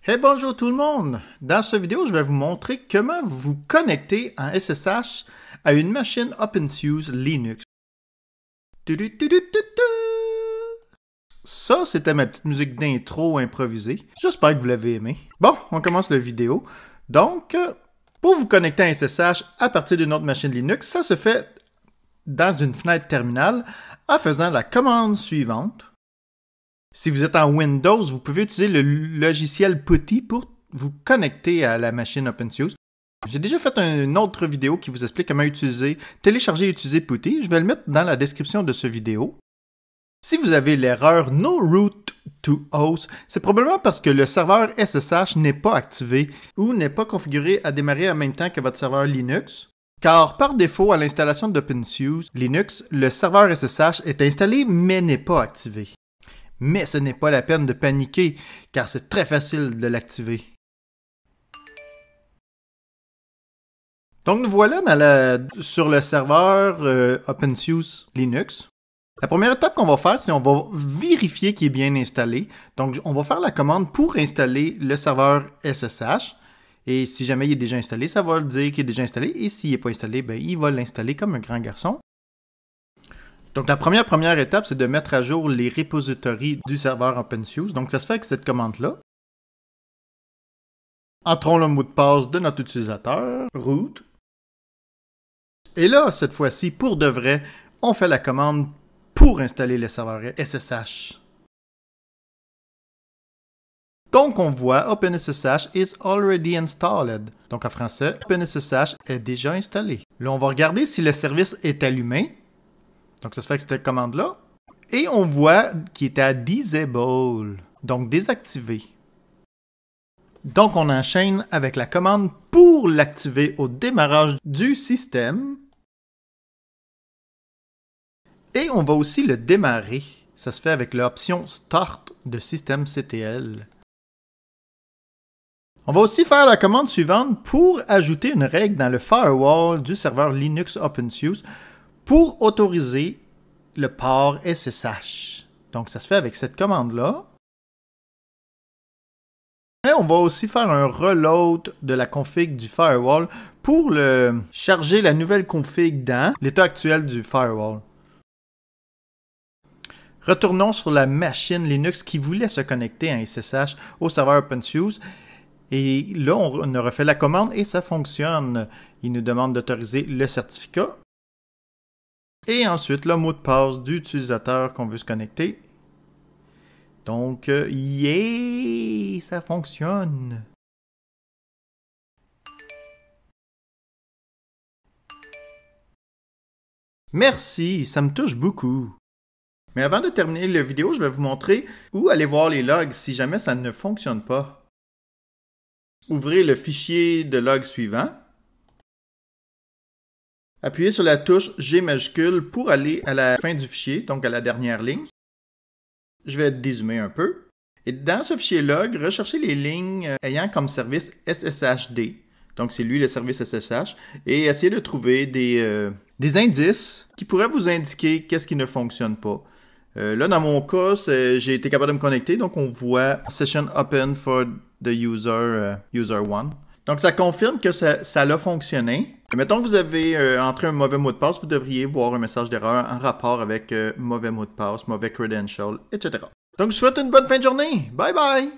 Hey, bonjour tout le monde! Dans cette vidéo, je vais vous montrer comment vous connecter en SSH à une machine OpenSUSE Linux. Ça, c'était ma petite musique d'intro improvisée. J'espère que vous l'avez aimé. Bon, on commence la vidéo. Donc, pour vous connecter à SSH à partir d'une autre machine Linux, ça se fait dans une fenêtre terminale en faisant la commande suivante. Si vous êtes en Windows, vous pouvez utiliser le logiciel PuTTY pour vous connecter à la machine OpenSUSE. J'ai déjà fait une autre vidéo qui vous explique comment télécharger et utiliser PuTTY. Je vais le mettre dans la description de cette vidéo. Si vous avez l'erreur No root to host, c'est probablement parce que le serveur SSH n'est pas activé ou n'est pas configuré à démarrer en même temps que votre serveur Linux. Car par défaut, à l'installation d'OpenSUSE Linux, le serveur SSH est installé mais n'est pas activé. Mais ce n'est pas la peine de paniquer, car c'est très facile de l'activer. Donc nous voilà sur le serveur OpenSUSE Linux. La première étape qu'on va faire, c'est on va vérifier qu'il est bien installé. Donc on va faire la commande pour installer le serveur SSH. Et si jamais il est déjà installé, ça va le dire qu'il est déjà installé. Et s'il n'est pas installé, ben, il va l'installer comme un grand garçon. Donc, la première étape, c'est de mettre à jour les repositories du serveur OpenSUSE. Donc, ça se fait avec cette commande-là. Entrons le mot de passe de notre utilisateur, root. Et là, cette fois-ci, pour de vrai, on fait la commande pour installer le serveur SSH. Donc, on voit OpenSSH is already installed. Donc, en français, OpenSSH est déjà installé. Là, on va regarder si le service est allumé. Donc, ça se fait avec cette commande-là. Et on voit qu'il est à Disable, donc désactivé. Donc, on enchaîne avec la commande pour l'activer au démarrage du système. Et on va aussi le démarrer. Ça se fait avec l'option Start de systemctl. On va aussi faire la commande suivante pour ajouter une règle dans le firewall du serveur Linux OpenSUSE pour autoriser le port SSH. Donc, ça se fait avec cette commande-là. Et on va aussi faire un reload de la config du firewall pour charger la nouvelle config dans l'état actuel du firewall. Retournons sur la machine Linux qui voulait se connecter en SSH au serveur OpenSUSE. Et là, on a refait la commande et ça fonctionne. Il nous demande d'autoriser le certificat. Et ensuite, le mot de passe du utilisateur qu'on veut se connecter. Donc, yeah, ça fonctionne. Merci, ça me touche beaucoup. Mais avant de terminer la vidéo, je vais vous montrer où aller voir les logs si jamais ça ne fonctionne pas. Ouvrez le fichier de log suivant. Appuyez sur la touche G majuscule pour aller à la fin du fichier, donc à la dernière ligne. Je vais dézoomer un peu. Et dans ce fichier log, recherchez les lignes ayant comme service SSHD. Donc c'est lui le service SSH. Et essayez de trouver des indices qui pourraient vous indiquer qu'est-ce qui ne fonctionne pas. Là, dans mon cas, j'ai été capable de me connecter. Donc on voit Session Open for the user 1. Donc, ça confirme que ça a fonctionné. Mettons que vous avez entré un mauvais mot de passe, vous devriez voir un message d'erreur en rapport avec mauvais mot de passe, mauvais credential, etc. Donc, je vous souhaite une bonne fin de journée. Bye bye!